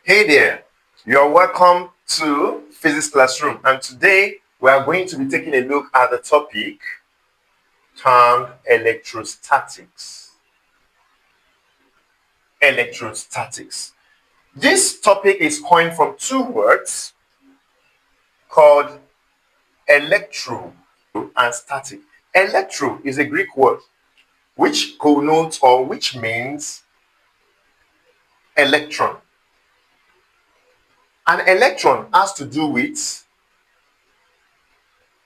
Hey there, you're welcome to Physics Classroom, and today we are going to be taking a look at the topic termed electrostatics. Electrostatics. This topic is coined from two words called electro and static. Electro is a Greek word which connotes or which means electron. An electron has to do with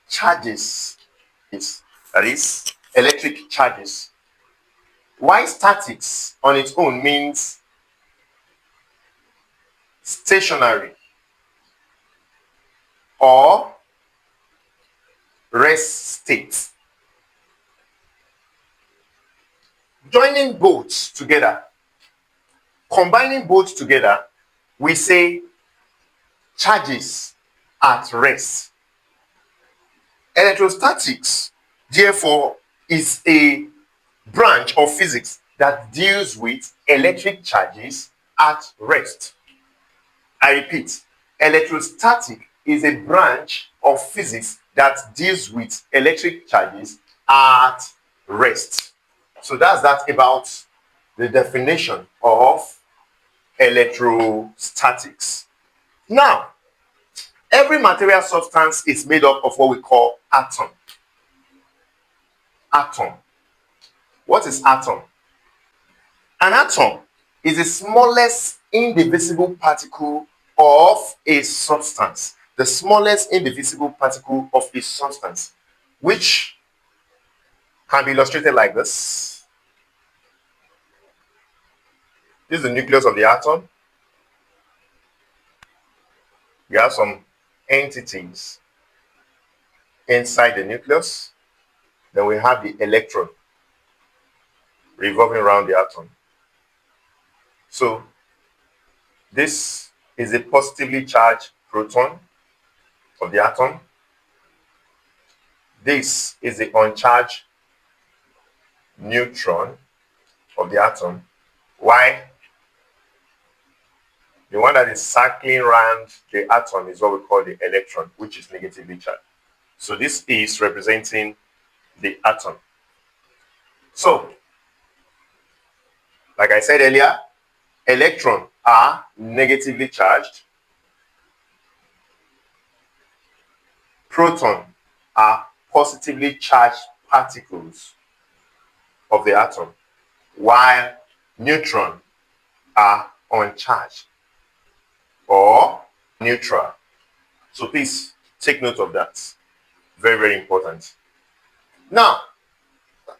charges, that is, electric charges. While statics on its own means stationary or rest state. Joining both together, combining both together, we say charges at rest. Electrostatics, therefore, is a branch of physics that deals with electric charges at rest. I repeat, electrostatic is a branch of physics that deals with electric charges at rest. So that's that about the definition of electrostatics. Now, every material substance is made up of what we call atom. Atom. What is atom? An atom is the smallest indivisible particle of a substance. The smallest indivisible particle of a substance, which can be illustrated like this. This is the nucleus of the atom. You have some entities inside the nucleus. Then we have the electron revolving around the atom. So this is a positively charged proton of the atom. This is the uncharged neutron of the atom, while the one that is circling around the atom is what we call the electron, which is negatively charged. So this is representing the atom. So, like I said earlier, electrons are negatively charged. Protons are positively charged particles of the atom, while neutrons are uncharged or neutral. So please take note of that. Very, very important. Now,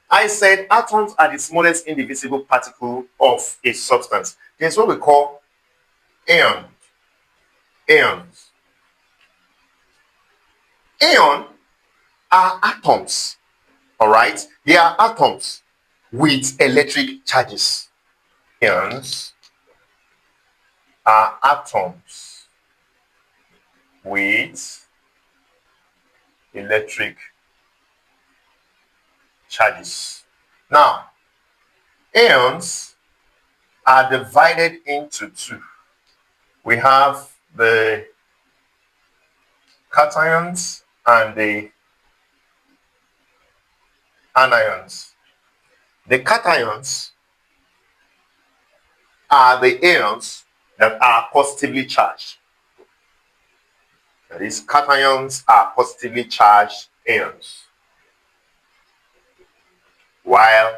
I said atoms are the smallest indivisible particle of a substance. There's what we call ions. Ions. Ions are atoms. All right? They are atoms with electric charges. Ions are atoms with electric charges. Now, ions are divided into two. We have the cations and the anions. The cations are the ions that are positively charged. That is, cations are positively charged ions, while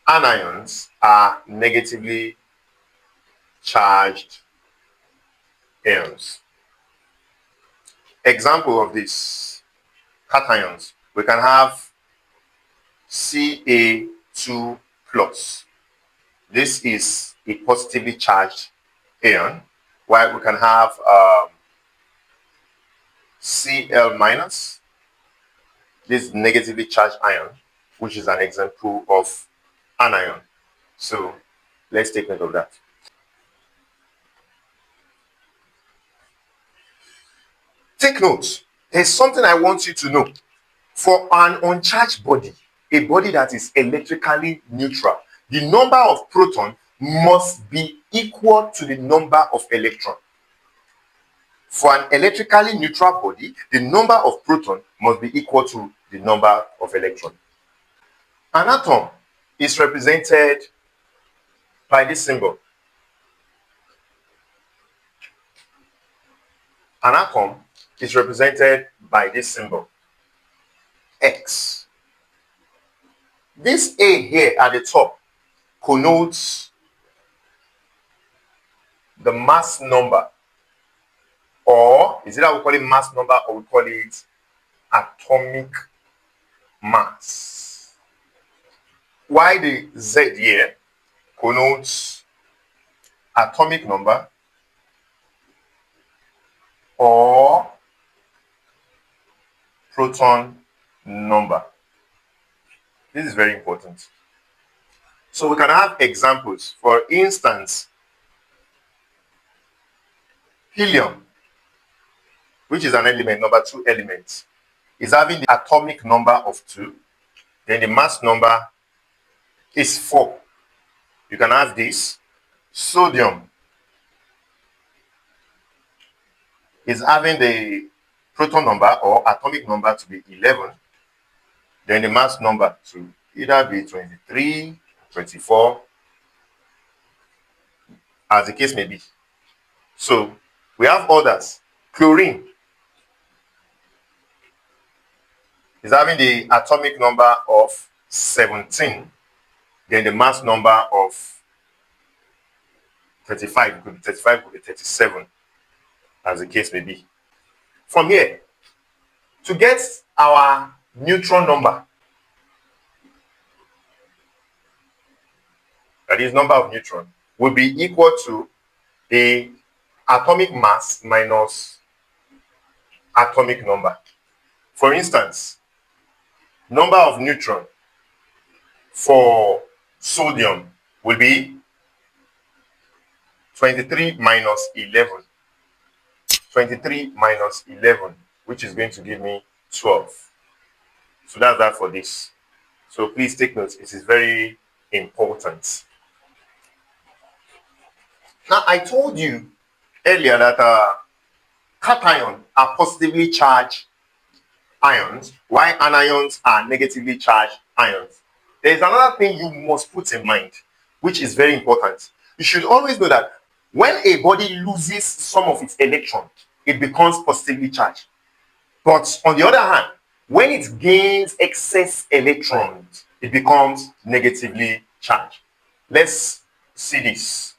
anions are negatively charged ions. Example of this, cations, we can have Ca2+. This is a positively charged ion, while we can have Cl-, this negatively charged ion, which is an example of anion. So let's take note of that. Take note. There's something I want you to know. For an uncharged body, a body that is electrically neutral, the number of protons must be equal to the number of electrons. For an electrically neutral body, the number of protons must be equal to the number of electrons. An atom is represented by this symbol. An atom is represented by this symbol, X. This A here at the top connotes the mass number, or is it that we call it mass number or we call it atomic mass? While the Z here connotes atomic number or proton number. This is very important. So we can have examples. For instance, helium, which is an element, number 2 element, is having the atomic number of 2. Then the mass number is 4. You can have this. Sodium is having the proton number or atomic number to be 11. Then the mass number to either be 23, 24, as the case may be. So we have others. Chlorine is having the atomic number of 17. Then the mass number of 35 could be 37, as the case may be. From here, to get our neutron number, that is number of neutron, will be equal to the atomic mass minus atomic number. For instance, number of neutron for sodium will be 23 minus 11. 23 minus 11, which is going to give me 12. So that's that for this. So please take notes. It is very important. Now, I told you earlier that cations are positively charged ions, while anions are negatively charged ions. There is another thing you must put in mind, which is very important. You should always know that when a body loses some of its electrons, it becomes positively charged. But on the other hand, when it gains excess electrons, it becomes negatively charged. Let's see this.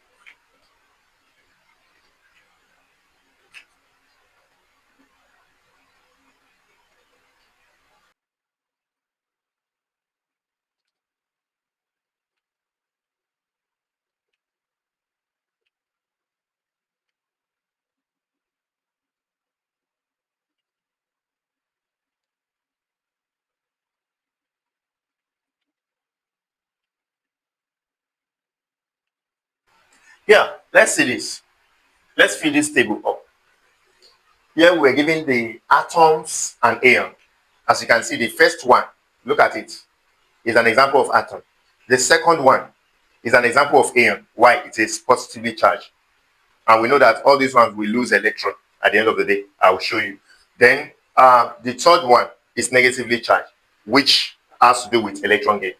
Yeah, let's see this. Let's fill this table up. Here we're given the atoms and ion. As you can see, the first one, look at it, is an example of atom. The second one is an example of ion. Why? It is positively charged. And we know that all these ones will lose electron at the end of the day. I will show you. Then the third one is negatively charged, which has to do with electron gain.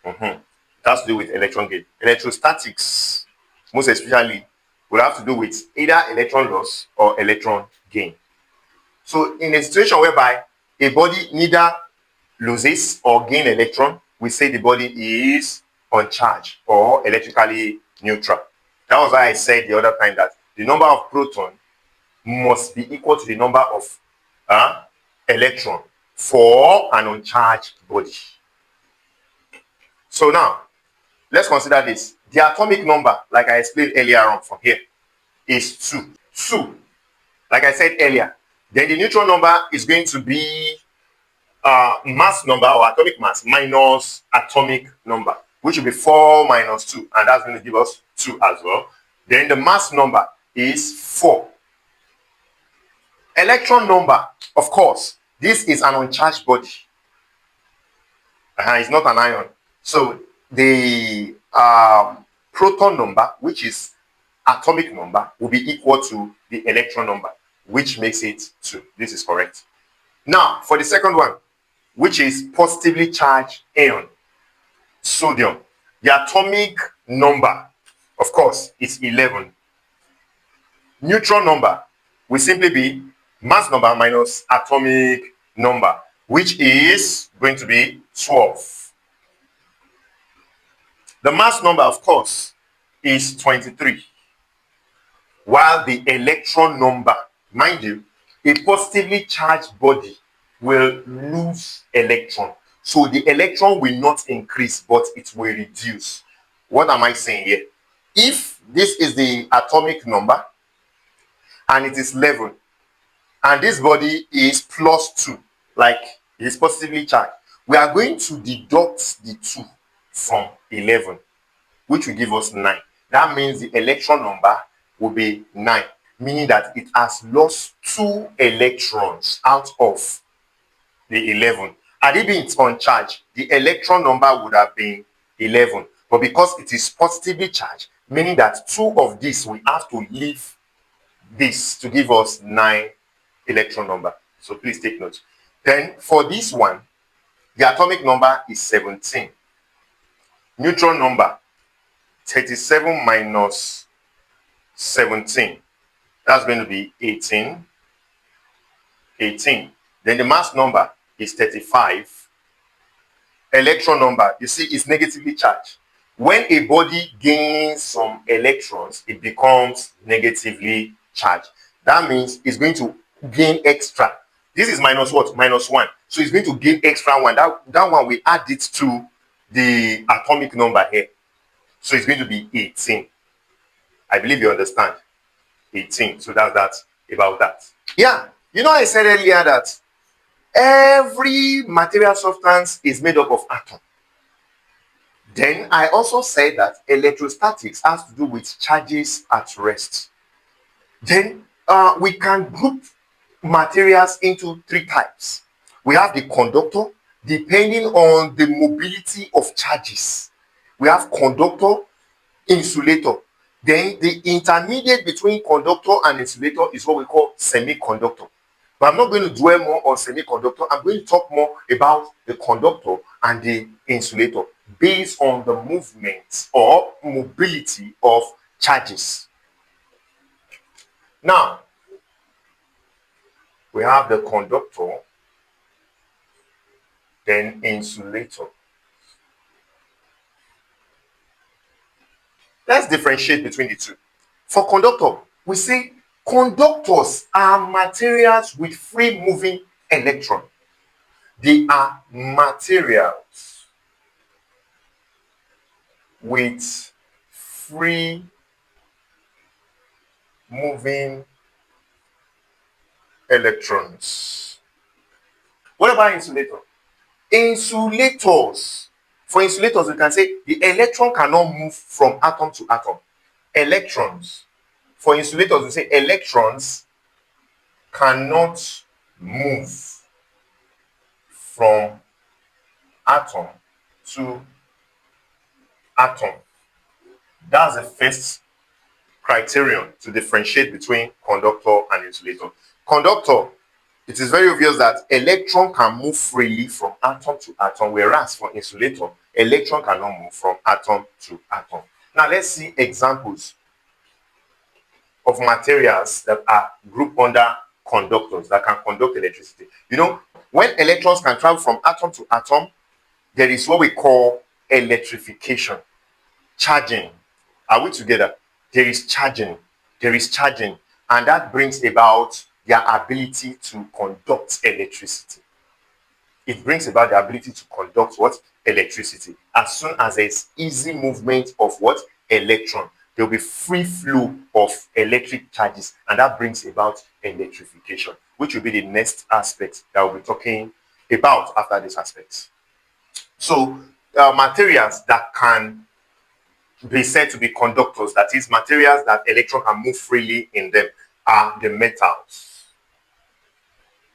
It has to do with electron gain. Electrostatics, most especially, will have to do with either electron loss or electron gain. So in a situation whereby a body neither loses or gain electron, we say the body is uncharged or electrically neutral. That was why I said the other time that the number of protons must be equal to the number of electron for an uncharged body. So now, let's consider this. The atomic number, like I explained earlier on from here, is 2. 2, like I said earlier. Then the neutron number is going to be mass number or atomic mass minus atomic number, which will be 4 minus 2, and that's going to give us 2 as well. Then the mass number is 4. Electron number, of course, this is an uncharged body. It's not an ion. So the proton number, which is atomic number, will be equal to the electron number, which makes it 2. This is correct. Now, for the second one, which is positively charged ion, sodium, the atomic number, of course, is 11. Neutron number will simply be mass number minus atomic number, which is going to be 12. The mass number, of course, is 23. While the electron number, mind you, a positively charged body will lose electron. So the electron will not increase, but it will reduce. What am I saying here? If this is the atomic number and it is 11, and this body is plus 2, like it is positively charged, we are going to deduct the 2 from 11, which will give us 9. That means the electron number will be 9, meaning that it has lost 2 electrons out of the 11. Had it been uncharged, the electron number would have been 11. But because it is positively charged, meaning that 2 of this we have to leave this to give us 9 electron number. So please take note. Then for this one, the atomic number is 17. Neutron number, 37 minus 17. That's going to be 18. 18. Then the mass number is 35. Electron number, you see, is negatively charged. When a body gains some electrons, it becomes negatively charged. That means it's going to gain extra. This is minus what? Minus 1. So it's going to gain extra 1. That one, we add it to the atomic number here. So it's going to be 18. I believe you understand. 18. So that's that about that. Yeah. You know, I said earlier that every material substance is made up of atoms. Then I also said that electrostatics has to do with charges at rest. Then we can group materials into 3 types. We have the conductor, depending on the mobility of charges. We have conductor, insulator. Then the intermediate between conductor and insulator is what we call semiconductor. But I'm not going to dwell more on semiconductor. I'm going to talk more about the conductor and the insulator based on the movement or mobility of charges. Now, we have the conductor, then insulator. Let's differentiate between the two. For conductor, we say conductors are materials with free moving electron. They are materials with free moving electrons. What about insulator? Insulators. For insulators, we can say the electron cannot move from atom to atom. Electrons. For insulators, we say electrons cannot move from atom to atom. That's the first criterion to differentiate between conductor and insulator. Conductor, it is very obvious that electron can move freely from atom to atom, whereas for insulator, electron cannot move from atom to atom. Now let's see examples of materials that are grouped under conductors that can conduct electricity. You know, when electrons can travel from atom to atom, there is what we call electrification, charging. Are we together? There is charging, and that brings about their ability to conduct electricity. It brings about the ability to conduct what? Electricity. As soon as there's easy movement of what? Electron, there will be free flow of electric charges, and that brings about electrification, which will be the next aspect that we'll be talking about after this aspect. So materials that can be said to be conductors, that is, materials that electron can move freely in them, are the metals.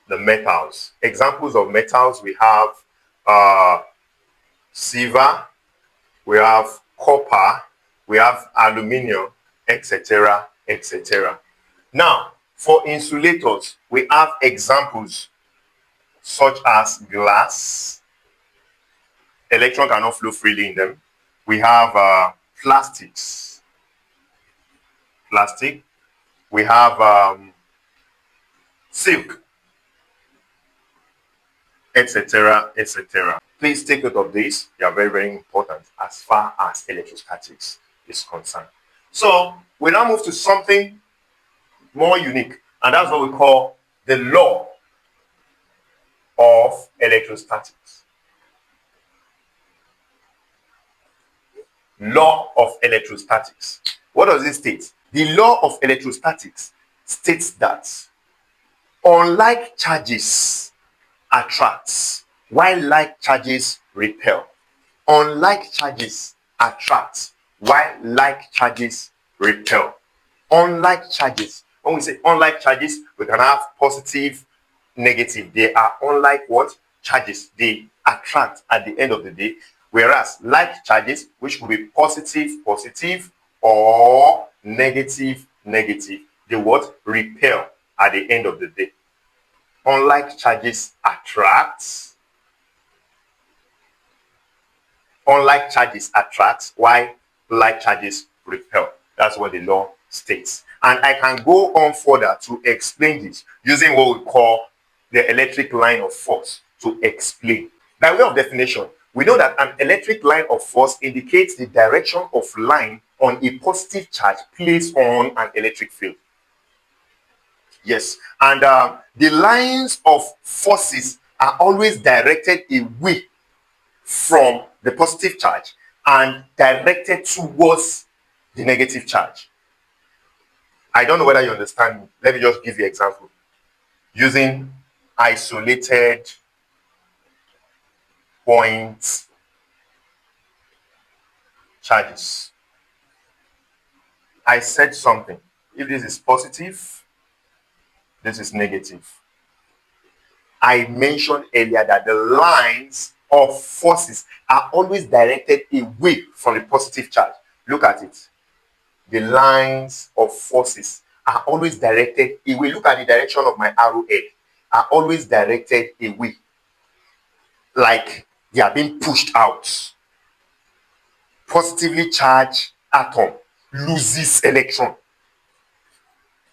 The metals. Examples of metals, we have silver, we have copper, we have aluminium, etc., etc. Now, for insulators, we have examples such as glass. Electron cannot flow freely in them. We have plastics. Plastic. We have silk, etc., etc. Please take note of this. They are very, very important as far as electrostatics is concerned. So we now move to something more unique, and that's what we call the law of electrostatics. Law of electrostatics. What does it state? The law of electrostatics states that unlike charges attracts while like charges repel. Unlike charges attract while like charges repel. Unlike charges. When we say unlike charges, we can have positive, negative. They are unlike what? Charges. They attract at the end of the day. Whereas like charges, which could be positive, positive, or negative, negative, they what? Repel at the end of the day. Unlike charges attracts, unlike charges attracts, while like charges repel. That's what the law states. And I can go on further to explain this using what we call the electric line of force to explain. By way of definition, we know that an electric line of force indicates the direction of line on a positive charge placed on an electric field. Yes, and the lines of forces are always directed away from the positive charge and directed towards the negative charge. I don't know whether you understand me. Let me just give you an example. Using isolated point charges. I said something. If this is positive, this is negative. I mentioned earlier that the lines of forces are always directed away from the positive charge. Look at it. The lines of forces are always directed away. Look at the direction of my arrowhead. Are always directed away. Like they are being pushed out. Positively charged atom loses electron.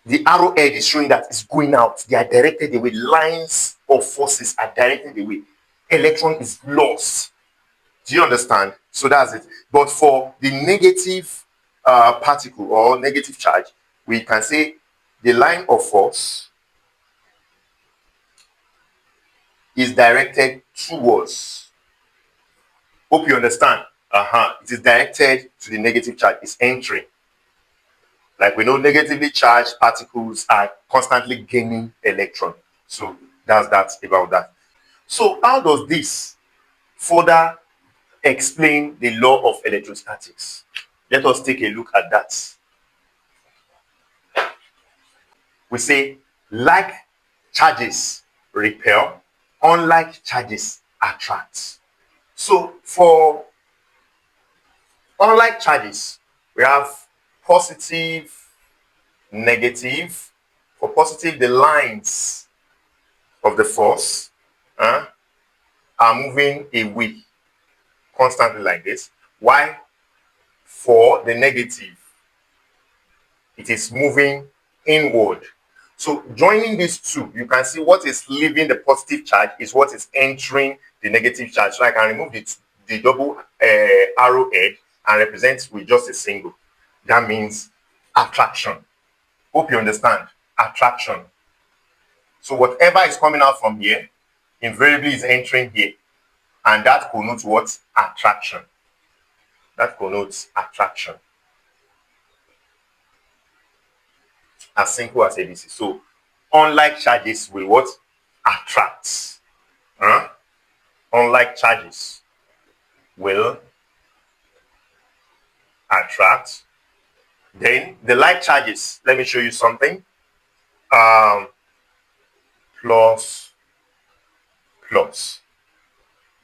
The arrowhead is showing that it's going out. They are directed away. Lines of forces are directed away. Electron is lost. Do you understand? So that's it. But for the negative particle or negative charge, we can say the line of force is directed towards. Hope you understand. It is directed to the negative charge. It's entering. Like we know, negatively charged particles are constantly gaining electron. So that's that about that. So how does this further explain the law of electrostatics? Let us take a look at that. We say like charges repel, unlike charges attract. So for unlike charges, we have positive, negative. For positive, the lines of the force are moving away constantly like this. Why? For the negative, it is moving inward. So joining these two, you can see what is leaving the positive charge is what is entering the negative charge. So I can remove the double arrowhead and represent with just a single. That means attraction. Hope you understand. Attraction. So whatever is coming out from here, invariably is entering here. And that connotes what? Attraction. That connotes attraction. As simple as ABC. So unlike charges will what? Attract. Unlike charges will attract. Then the like charges, let me show you something. Plus.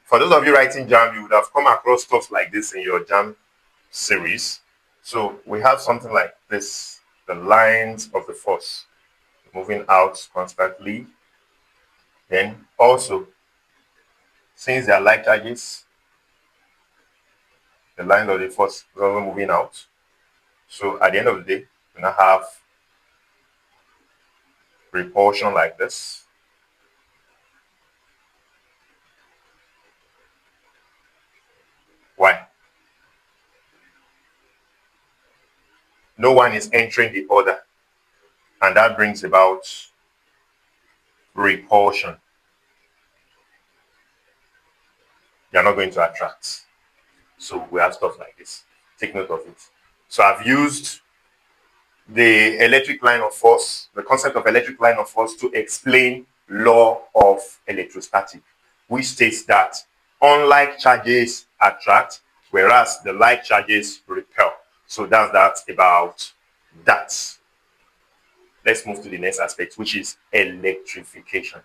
For those of you writing JAM, you would have come across stuff like this in your JAM series. So we have something like this, the lines of the force moving out constantly. Then also, since they are like charges, the lines of the force is also moving out. So at the end of the day, we now have repulsion like this. Why? No one is entering the other, and that brings about repulsion. They are not going to attract. So we have stuff like this. Take note of it. So I've used the electric line of force, the concept of electric line of force, to explain law of electrostatic, which states that unlike charges attract, whereas the like charges repel. So that's that about that. Let's move to the next aspect, which is electrification.